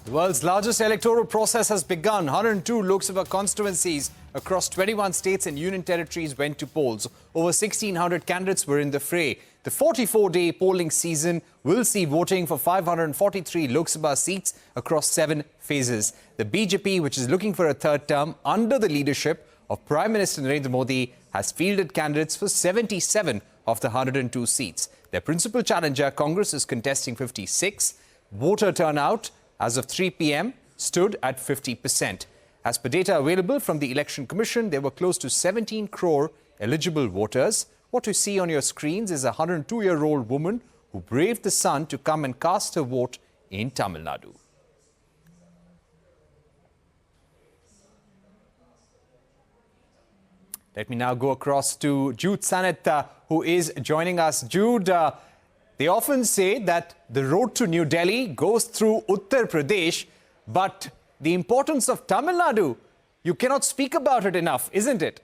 The world's largest electoral process has begun. 102 Lok Sabha constituencies across 21 states and union territories went to polls. Over 1,600 candidates were in the fray. The 44-day polling season will see voting for 543 Lok Sabha seats across 7 phases. The BJP, which is looking for a third term under the leadership of Prime Minister Narendra Modi, has fielded candidates for 77 of the 102 seats. Their principal challenger, Congress, is contesting 56. Voter turnout as of 3 p.m. stood at 50%. As per data available from the Election Commission, there were close to 17 crore eligible voters. What you see on your screens is a 102-year-old woman who braved the sun to come and cast her vote in Tamil Nadu. Let me now go across to Jude Saneth, who is joining us. Jude, they often say that the road to New Delhi goes through Uttar Pradesh, but the importance of Tamil Nadu, you cannot speak about it enough, isn't it?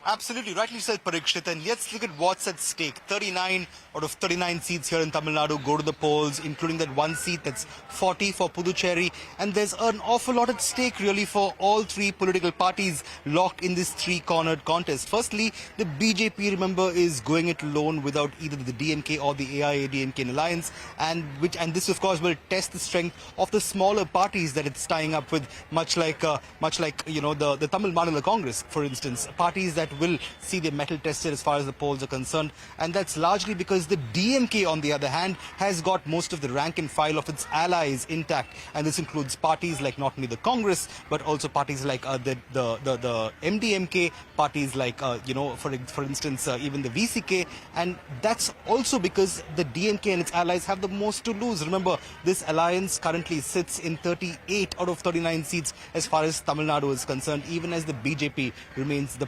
Absolutely, rightly said, Parikshit. And let's look at what's at stake. 39 out of 39 seats here in Tamil Nadu go to the polls, including that one seat that's 40 for Puducherry. And there's an awful lot at stake, really, for all three political parties locked in this three-cornered contest. Firstly, the BJP, remember, is going it alone without either the DMK or the AIADMK alliance. And this, of course, will test the strength of the smaller parties that it's tying up with, much like the Tamil Mandala Congress, for instance, parties that will see their mettle tested as far as the polls are concerned. And that's largely because the DMK, on the other hand, has got most of the rank and file of its allies intact. And this includes parties like not only the Congress, but also parties like the MDMK, parties like, for instance, even the VCK. And that's also because the DMK and its allies have the most to lose. Remember, this alliance currently sits in 38 out of 39 seats as far as Tamil Nadu is concerned, even as the BJP remains the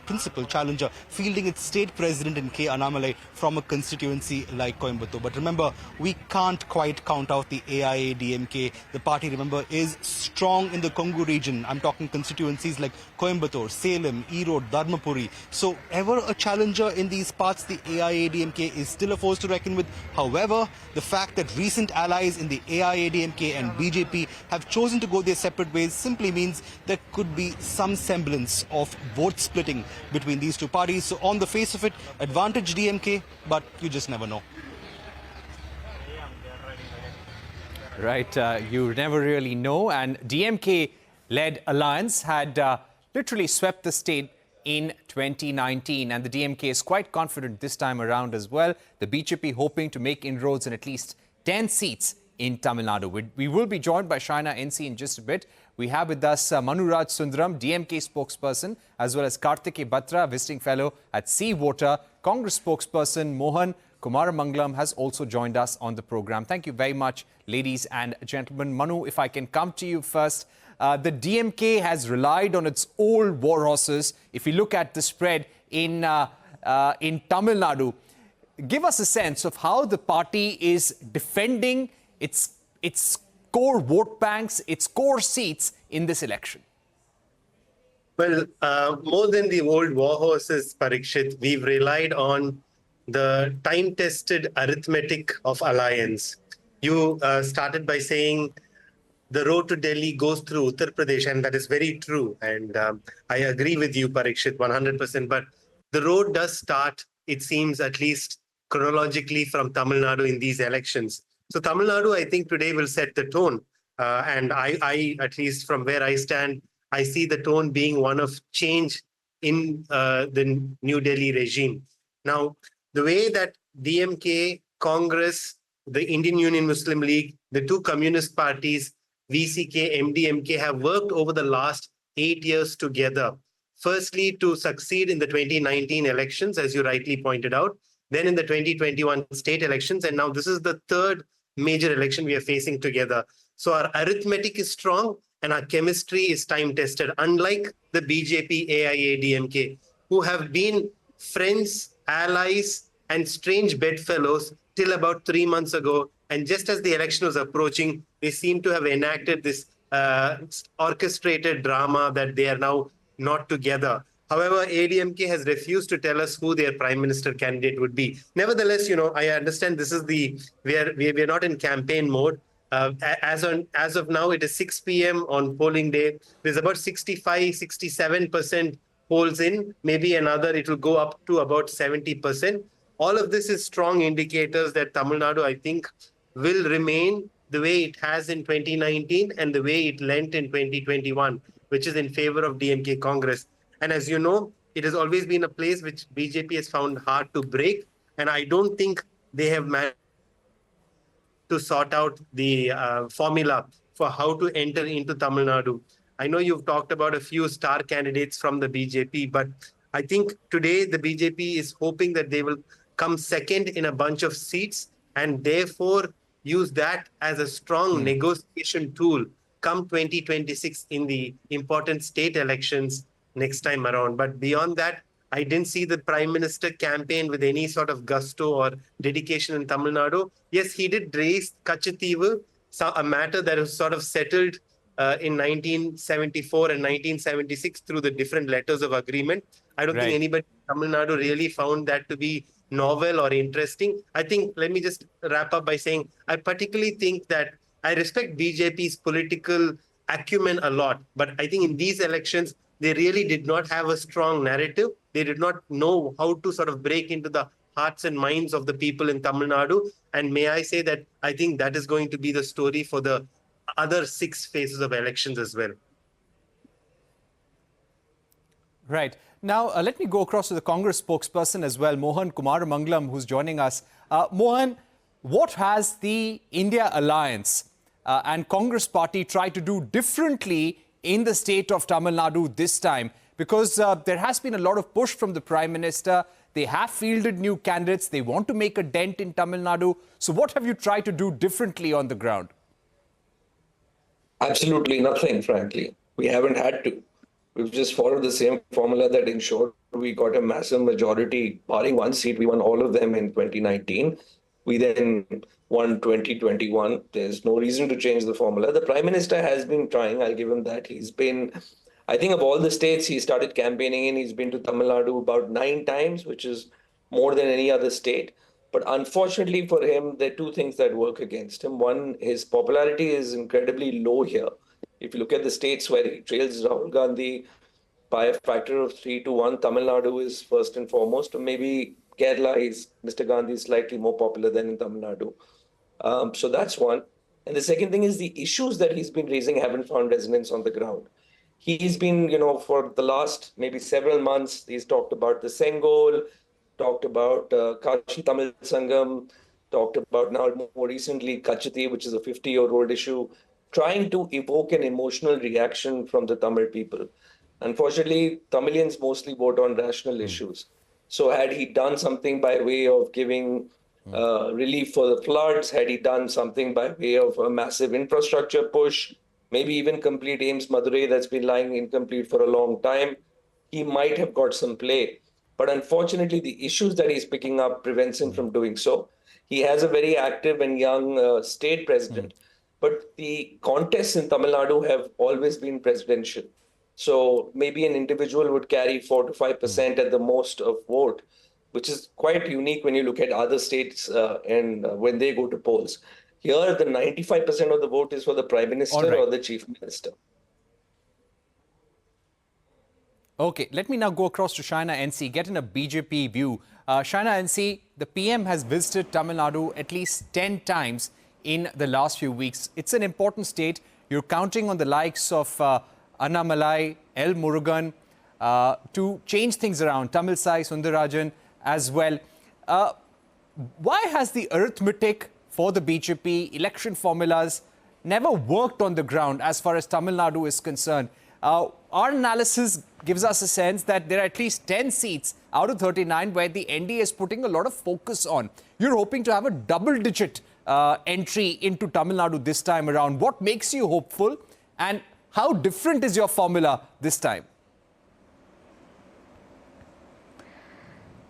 principal challenger, fielding its state president in K. Annamalai from a constituency like Coimbatore. But remember, we can't quite count out the AIADMK. The party, remember, is strong in the Kongu region. I'm talking constituencies like Coimbatore, Salem, Erode, Dharmapuri. So ever a challenger in these parts, the AIADMK is still a force to reckon with. However, the fact that recent allies in the AIADMK and BJP have chosen to go their separate ways simply means there could be some semblance of vote splitting between these two parties. So on the face of it, advantage DMK, but you just never know. Right, you never really know. And DMK-led alliance had literally swept the state in 2019. And the DMK is quite confident this time around as well. The BJP hoping to make inroads in at least 10 seats in Tamil Nadu. We will be joined by Shaina NC in just a bit. We have with us Manuraj Sundaram, DMK spokesperson, as well as Karthike Batra, visiting fellow at Sea Water. Congress spokesperson Mohan Kumaramangalam has also joined us on the program. Thank you very much, ladies and gentlemen. Manu, if I can come to you first. The DMK has relied on its old war horses. If you look at the spread in Tamil Nadu, give us a sense of how the party is defending its core vote banks, its core seats in this election. Well, more than the old war horses, Parikshit, we've relied on the time-tested arithmetic of alliance. You started by saying the road to Delhi goes through Uttar Pradesh, and that is very true. And I agree with you, Parikshit, 100%. But the road does start, it seems, at least chronologically, from Tamil Nadu in these elections. So Tamil Nadu, I think, today will set the tone. And at least from where I stand, I see the tone being one of change in the New Delhi regime. Now, the way that DMK, Congress, the Indian Union Muslim League, the two communist parties, VCK, MDMK, have worked over the last 8 years together. Firstly, to succeed in the 2019 elections, as you rightly pointed out, then in the 2021 state elections, and now this is the third major election we are facing together. So our arithmetic is strong and our chemistry is time tested, unlike the BJP, AIADMK, who have been friends, allies, and strange bedfellows till about 3 months ago. And just as the election was approaching, they seem to have enacted this orchestrated drama that they are now not together. However, ADMK has refused to tell us who their prime minister candidate would be. Nevertheless, I understand this is we are not in campaign mode. As of now, it is 6 p.m. on polling day. There's about 67% polls in. Maybe it will go up to about 70%. All of this is strong indicators that Tamil Nadu, I think, will remain the way it has in 2019 and the way it lent in 2021, which is in favor of DMK Congress. And as you know, it has always been a place which BJP has found hard to break. And I don't think they have managed to sort out the formula for how to enter into Tamil Nadu. I know you've talked about a few star candidates from the BJP, but I think today the BJP is hoping that they will come second in a bunch of seats and therefore use that as a strong negotiation tool come 2026 in the important state elections next time around. But beyond that, I didn't see the Prime Minister campaign with any sort of gusto or dedication in Tamil Nadu. Yes, he did raise Kachativu, a matter that was sort of settled in 1974 and 1976 through the different letters of agreement. I don't think anybody in Tamil Nadu really found that to be novel or interesting. I think, let me just wrap up by saying, I particularly think that I respect BJP's political acumen a lot, but I think in these elections, they really did not have a strong narrative. They did not know how to sort of break into the hearts and minds of the people in Tamil Nadu. And may I say that I think that is going to be the story for the other 6 phases of elections as well. Right. Now, let me go across to the Congress spokesperson as well, Mohan Kumaramangalam, who's joining us. Mohan, what has the India Alliance and Congress party tried to do differently in the state of Tamil Nadu this time? Because there has been a lot of push from the Prime Minister. They have fielded new candidates. They want to make a dent in Tamil Nadu. So what have you tried to do differently on the ground? Absolutely nothing, frankly. We haven't had to. We've just followed the same formula that ensured we got a massive majority, barring one seat. We won all of them in 2019. We then won 2021. There's no reason to change the formula. The Prime Minister has been trying. I'll give him that. He's been, I think of all the states he started campaigning in, he's been to Tamil Nadu about 9 times, which is more than any other state. But unfortunately for him, there are 2 things that work against him. One, his popularity is incredibly low here. If you look at the states where he trails Rahul Gandhi by a factor of 3-1, Tamil Nadu is first and foremost. Or maybe Kerala, Mr. Gandhi is slightly more popular than in Tamil Nadu. So that's one. And the second thing is the issues that he's been raising haven't found resonance on the ground. He's been, for the last maybe several months, he's talked about the Sengol, talked about Kashi Tamil Sangam, talked about now more recently Kachati, which is a 50-year-old issue, trying to evoke an emotional reaction from the Tamil people. Unfortunately, Tamilians mostly vote on rational issues. So had he done something by way of giving relief for the floods, had he done something by way of a massive infrastructure push, maybe even complete AIIMS Madurai that's been lying incomplete for a long time, he might have got some play. But unfortunately, the issues that he's picking up prevents him from doing so. He has a very active and young state president. But the contests in Tamil Nadu have always been presidential. So maybe an individual would carry 4 to 5% at the most of vote, which is quite unique when you look at other states and when they go to polls. Here, the 95% of the vote is for the Prime Minister or the Chief Minister. Okay, let me now go across to Shaina NC, get in a BJP view. Shaina NC, the PM has visited Tamil Nadu at least 10 times in the last few weeks. It's an important state. You're counting on the likes of Annamalai, L. Murugan to change things around, Tamilsai Sundarajan as well. Why has the arithmetic for the BJP election formulas never worked on the ground as far as Tamil Nadu is concerned? Our analysis gives us a sense that there are at least 10 seats out of 39 where the NDA is putting a lot of focus on. You're hoping to have a double-digit entry into Tamil Nadu this time around. What makes you hopeful, and how different is your formula this time?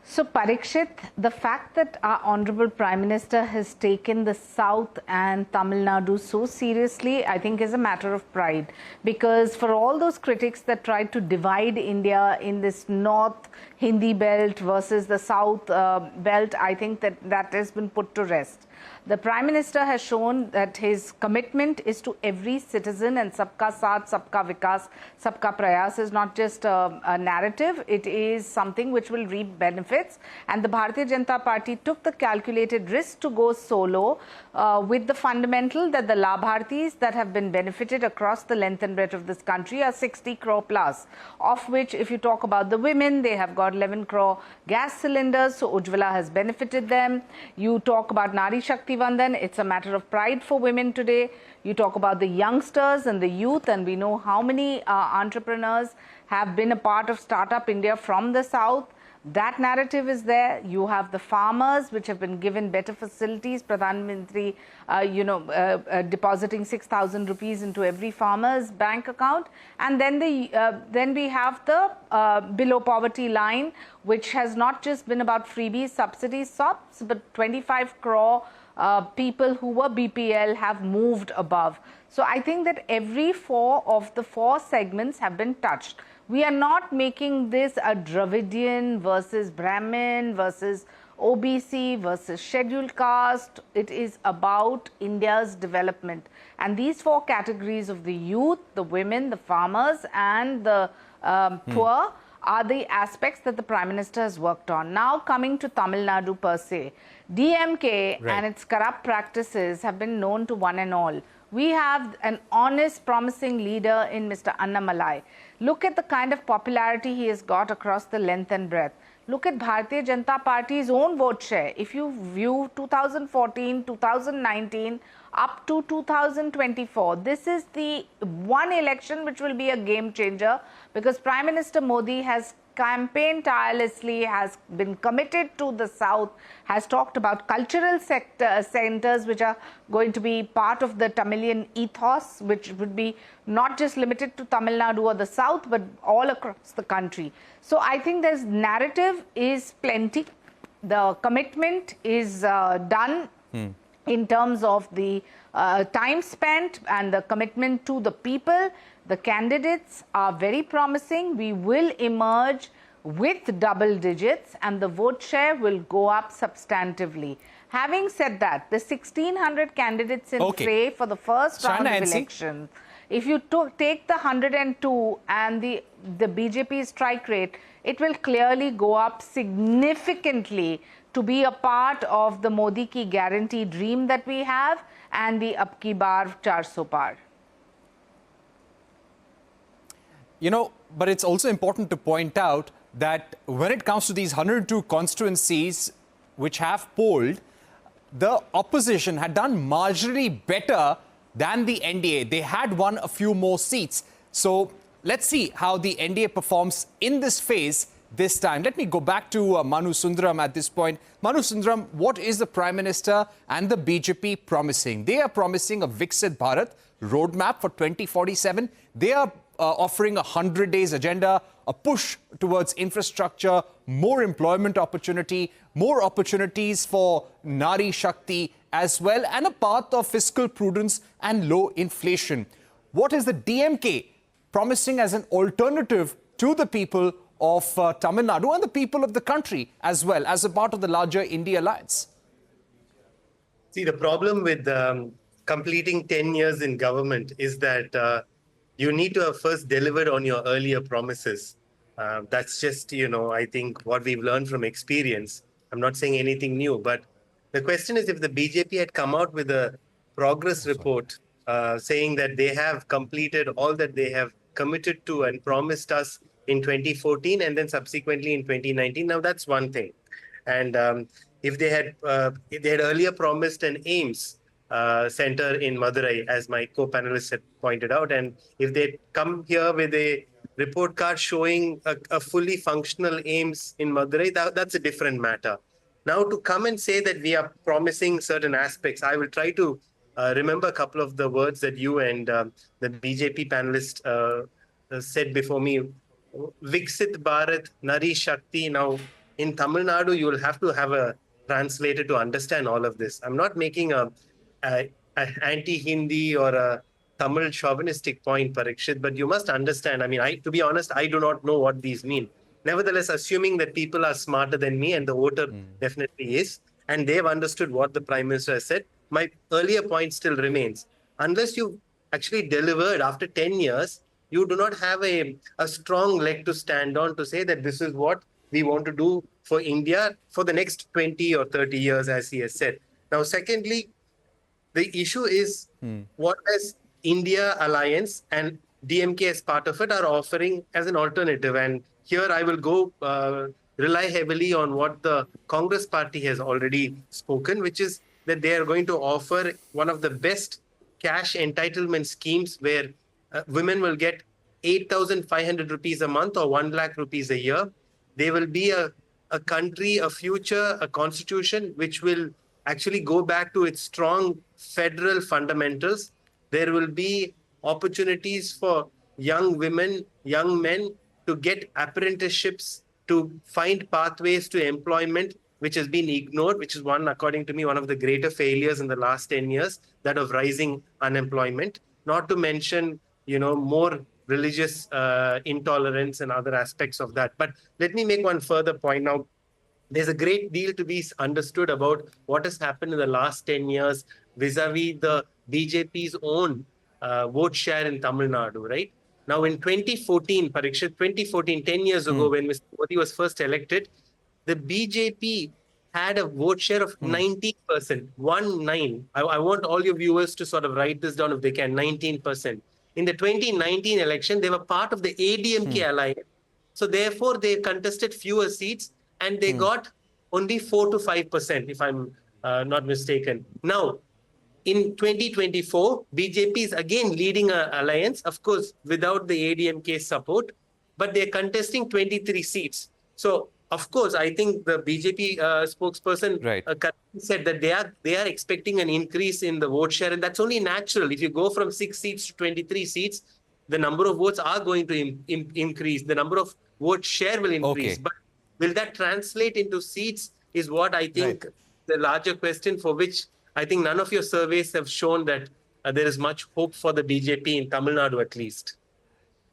So, Parikshit, the fact that our Honorable Prime Minister has taken the South and Tamil Nadu so seriously, I think is a matter of pride. Because for all those critics that tried to divide India in this North Hindi belt versus the South belt, I think that has been put to rest. The Prime Minister has shown that his commitment is to every citizen, and Sabka Saath, Sabka Vikas, Sabka Prayas is not just a narrative, it is something which will reap benefits. And the Bharatiya Janata Party took the calculated risk to go solo with the fundamental that the Labhartis that have been benefited across the length and breadth of this country are 60 crore plus, of which if you talk about the women, they have got 11 crore gas cylinders, so Ujjwala has benefited them. You talk about Nari Shakti Vandan, it's a matter of pride for women today. You talk about the youngsters and the youth, and we know how many entrepreneurs have been a part of Startup India from the South. That narrative is there. You have the farmers, which have been given better facilities. Pradhan Mantri, depositing 6,000 rupees into every farmer's bank account. And then then we have the below poverty line, which has not just been about freebies, subsidies, SOPs, but 25 crore people who were BPL have moved above. So I think that every four of the four segments have been touched. We are not making this a Dravidian versus Brahmin versus OBC versus scheduled caste. It is about India's development. And these four categories of the youth, the women, the farmers and the poor are the aspects that the Prime Minister has worked on. Now coming to Tamil Nadu per se, DMK and its corrupt practices have been known to one and all. We have an honest, promising leader in Mr. Annamalai. Look at the kind of popularity he has got across the length and breadth. Look at Bharatiya Janata Party's own vote share. If you view 2014, 2019, up to 2024, this is the one election which will be a game changer, because Prime Minister Modi has campaigned tirelessly, has been committed to the South, has talked about cultural centers which are going to be part of the Tamilian ethos, which would be not just limited to Tamil Nadu or the South, but all across the country. So I think there's narrative is plenty. The commitment is done in terms of the time spent and the commitment to the people. The candidates are very promising. We will emerge with double digits and the vote share will go up substantively. Having said that, the 1,600 candidates in play for the first round of elections, if you take the 102 and the BJP strike rate, it will clearly go up significantly to be a part of the Modi ki guarantee dream that we have and the Ab Ki Baar 400 Par. You know, but it's also important to point out that when it comes to these 102 constituencies which have polled, the opposition had done marginally better than the NDA. They had won a few more seats. So let's see how the NDA performs in this phase this time. Let me go back to Manu Sundaram at this point. Manu Sundaram, what is the Prime Minister and the BJP promising? They are promising a Viksit Bharat roadmap for 2047. They are offering a 100 days agenda, a push towards infrastructure, more employment opportunity, more opportunities for Nari Shakti as well, and a path of fiscal prudence and low inflation. What is the DMK promising as an alternative to the people of Tamil Nadu and the people of the country as well, as a part of the larger India alliance? See, the problem with completing 10 years in government is that you need to have first delivered on your earlier promises. That's just, I think what we've learned from experience. I'm not saying anything new, but the question is, if the BJP had come out with a progress report saying that they have completed all that they have committed to and promised us in 2014 and then subsequently in 2019. Now that's one thing. And if they had earlier promised an AIMS center in Madurai, as my co-panelists had pointed out, and if they come here with a report card showing a fully functional AIMS in Madurai, that's a different matter. Now, to come and say that we are promising certain aspects, I will try to remember a couple of the words that you and the BJP panelist said before me. Viksit Bharat, Nari Shakti. Now, in Tamil Nadu, you will have to have a translator to understand all of this. I'm not making a anti-Hindi or a Tamil chauvinistic point, Parikshit, but you must understand. I mean, to be honest, I do not know what these mean. Nevertheless, assuming that people are smarter than me, and the voter definitely is, and they've understood what the Prime Minister has said, my earlier point still remains. Unless you actually delivered after 10 years, you do not have a strong leg to stand on to say that this is what we want to do for India for the next 20 or 30 years, as he has said. Now, secondly, the issue is what has India Alliance and DMK as part of it are offering as an alternative. And here I will go rely heavily on what the Congress party has already spoken, which is that they are going to offer one of the best cash entitlement schemes where women will get 8,500 rupees a month or 1 lakh rupees a year. There will be a country, a future, a constitution, which will actually go back to its strong federal fundamentals. There will be opportunities for young women, young men to get apprenticeships, to find pathways to employment, which has been ignored, which is according to me, one of the greater failures in the last 10 years, that of rising unemployment, not to mention, more religious intolerance and other aspects of that. But let me make one further point. Now, there's a great deal to be understood about what has happened in the last 10 years vis-a-vis the BJP's own vote share in Tamil Nadu, right? Now, in 2014, Parikshit, 10 years ago, when Mr. Modi was first elected, the BJP had a vote share of 19%, 19. I want all your viewers to sort of write this down if they can, 19%. In the 2019 election, they were part of the AIADMK alliance. So therefore, they contested fewer seats and they got only 4 to 5%, if I'm not mistaken. Now, in 2024, BJP is again leading an alliance, of course, without the AIADMK support, but they're contesting 23 seats. So, of course, I think the BJP spokesperson said that they are expecting an increase in the vote share, and that's only natural. If you go from 6 seats to 23 seats, the number of votes are going to increase. The number of vote share will increase. But will that translate into seats is what I think the larger question, for which I think none of your surveys have shown that there is much hope for the BJP in Tamil Nadu at least.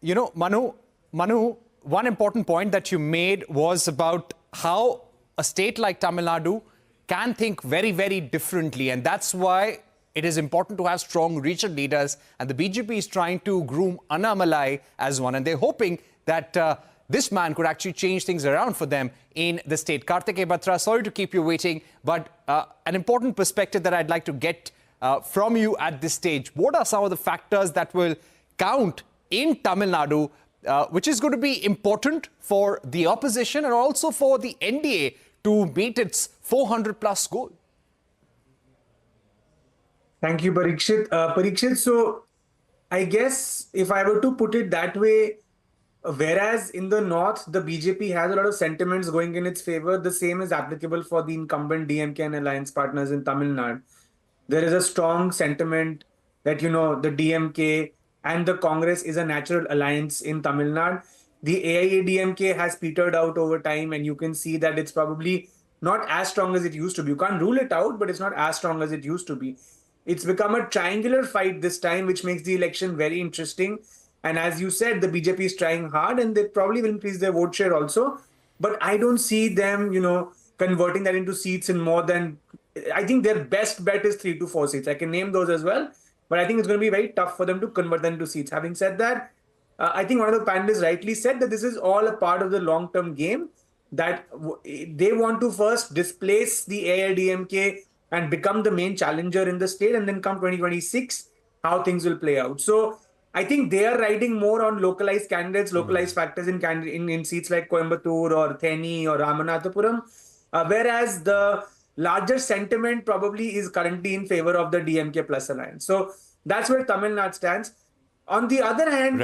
Manu, one important point that you made was about how a state like Tamil Nadu can think very, very differently. And that's why it is important to have strong regional leaders. And the BJP is trying to groom Annamalai as one. And they're hoping that this man could actually change things around for them in the state. Karthikeya Batra, sorry to keep you waiting, but an important perspective that I'd like to get from you at this stage. What are some of the factors that will count in Tamil Nadu, which is going to be important for the opposition and also for the NDA to meet its 400-plus goal? Thank you, Parikshit. Parikshit, so I guess if I were to put it that way, whereas in the north, the BJP has a lot of sentiments going in its favor, the same is applicable for the incumbent DMK and alliance partners in Tamil Nadu. There is a strong sentiment that, the DMK and the Congress is a natural alliance in Tamil Nadu. The AIADMK has petered out over time, and you can see that it's probably not as strong as it used to be. You can't rule it out, but it's not as strong as it used to be. It's become a triangular fight this time, which makes the election very interesting. And as you said, the BJP is trying hard and they probably will increase their vote share also. But I don't see them, converting that into seats in more than, I think their best bet is 3 to 4 seats. I can name those as well. But I think it's going to be very tough for them to convert them into seats. Having said that, I think one of the panelists rightly said that this is all a part of the long-term game, that they want to first displace the AIADMK and become the main challenger in the state, and then come 2026, how things will play out. So I think they are riding more on localized candidates, localized factors in seats like Coimbatore or Theni or Ramanathapuram, whereas the larger sentiment probably is currently in favor of the DMK plus alliance. So that's where Tamil Nadu stands. On the other hand,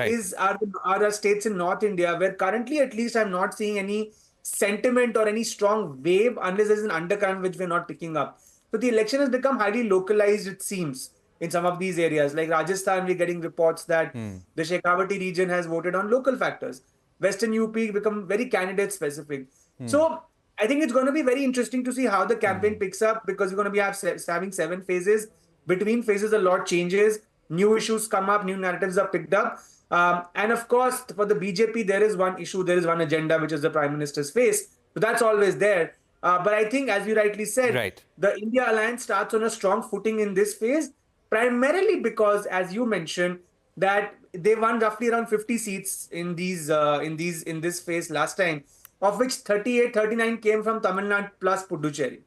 are states in North India where currently, at least, I'm not seeing any sentiment or any strong wave unless there's an undercurrent which we're not picking up. So the election has become highly localized, it seems, in some of these areas. Like Rajasthan, we're getting reports that the Shekhawati region has voted on local factors. Western UP become very candidate specific. So I think it's going to be very interesting to see how the campaign picks up, because we're going to be having 7 phases. Between phases, a lot changes. New issues come up, new narratives are picked up. And of course, for the BJP, there is one issue, there is one agenda, which is the Prime Minister's face. So that's always there. But I think, as you rightly said, the India Alliance starts on a strong footing in this phase, primarily because, as you mentioned, that they won roughly around 50 seats in this phase last time, of which 39 came from Tamil Nadu plus Puducherry.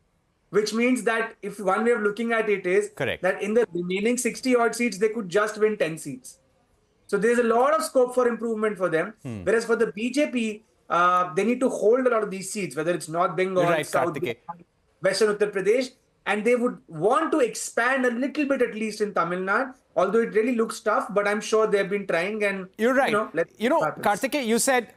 Which means that if one way of looking at it is that in the remaining 60 odd seats, they could just win 10 seats. So there's a lot of scope for improvement for them. Whereas for the BJP, they need to hold a lot of these seats, whether it's North Bengal, South Bengal, Western Uttar Pradesh, and they would want to expand a little bit, at least in Tamil Nadu, although it really looks tough, but I'm sure they've been trying. And you're right. Karthike, you said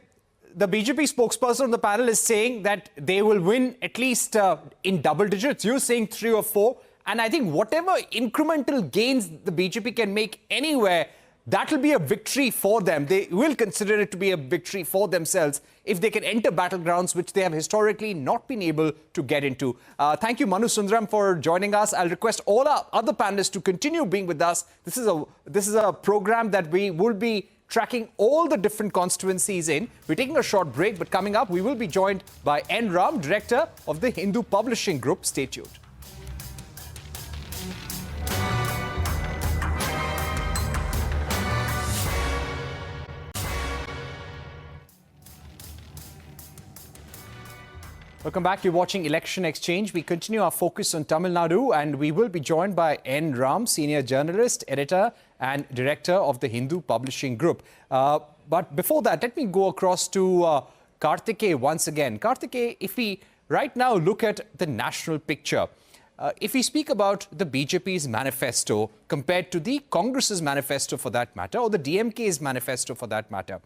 the BJP spokesperson on the panel is saying that they will win at least in double digits. You're saying 3 or 4. And I think whatever incremental gains the BJP can make anywhere, that will be a victory for them. They will consider it to be a victory for themselves if they can enter battlegrounds which they have historically not been able to get into. Thank you, Manu Sundaram, for joining us. I'll request all our other panelists to continue being with us. This is a program that we will be tracking all the different constituencies in. We're taking a short break, but coming up, we will be joined by N. Ram, Director of the Hindu Publishing Group. Stay tuned. Welcome back. You're watching Election Exchange. We continue our focus on Tamil Nadu, and we will be joined by N. Ram, Senior Journalist, Editor and Director of the Hindu Publishing Group. But before that, let me go across to Karthike once again. Karthike, if we right now look at the national picture, if we speak about the BJP's manifesto compared to the Congress's manifesto for that matter, or the DMK's manifesto for that matter,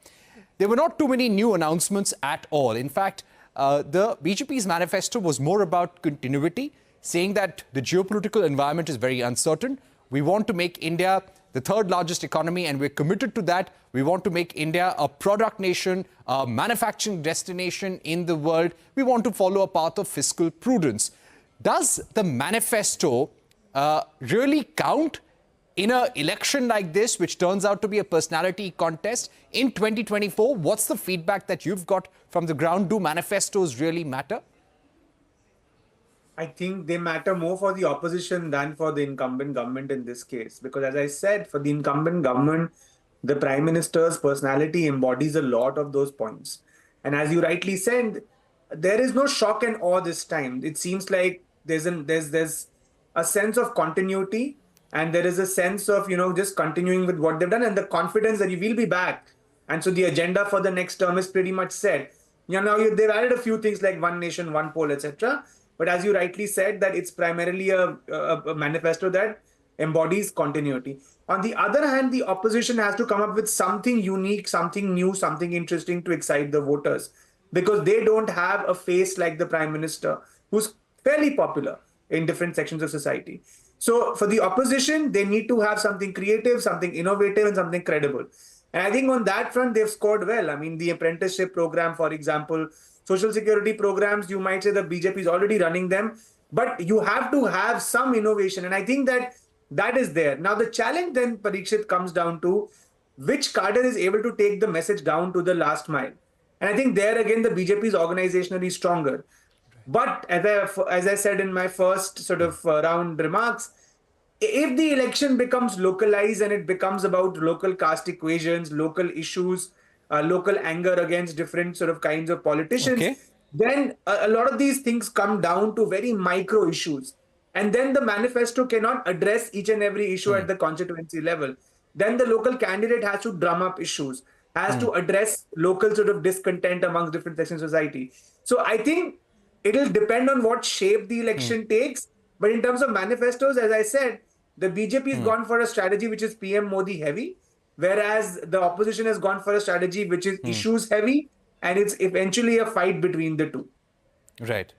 there were not too many new announcements at all. In fact, the BJP's manifesto was more about continuity, saying that the geopolitical environment is very uncertain. We want to make India the third largest economy, and we're committed to that. We want to make India a product nation, a manufacturing destination in the world. We want to follow a path of fiscal prudence. Does the manifesto really count in an election like this, which turns out to be a personality contest in 2024? What's the feedback that you've got from the ground? Do manifestos really matter? I think they matter more for the opposition than for the incumbent government in this case. Because as I said, for the incumbent government, the Prime Minister's personality embodies a lot of those points. And as you rightly said, there is no shock and awe this time. It seems like there's a sense of continuity, and there is a sense of, just continuing with what they've done, and the confidence that you will be back. And so the agenda for the next term is pretty much set. Now they've added a few things like one nation, one poll, etc. But as you rightly said, that it's primarily a manifesto that embodies continuity. On the other hand, the opposition has to come up with something unique, something new, something interesting to excite the voters, because they don't have a face like the Prime Minister, who's fairly popular in different sections of society. So for the opposition, they need to have something creative, something innovative, and something credible. And I think on that front, they've scored well. I mean, the apprenticeship program, for example, social security programs, you might say the BJP is already running them, but you have to have some innovation. And I think that is there. Now, the challenge then, Parikshit, comes down to which cadre is able to take the message down to the last mile. And I think there again, the BJP is organizationally stronger. But as I said in my first sort of round remarks, if the election becomes localized and it becomes about local caste equations, local issues, local anger against different sort of kinds of politicians, then a lot of these things come down to very micro issues. and then the manifesto cannot address each and every issue at the constituency level. Then the local candidate has to drum up issues, has to address local sort of discontent amongst different sections of society. So I think it'll depend on what shape the election takes. But in terms of manifestos, as I said, the BJP has gone for a strategy which is PM Modi heavy, whereas the opposition has gone for a strategy which is issues heavy, and it's eventually a fight between the two. Right.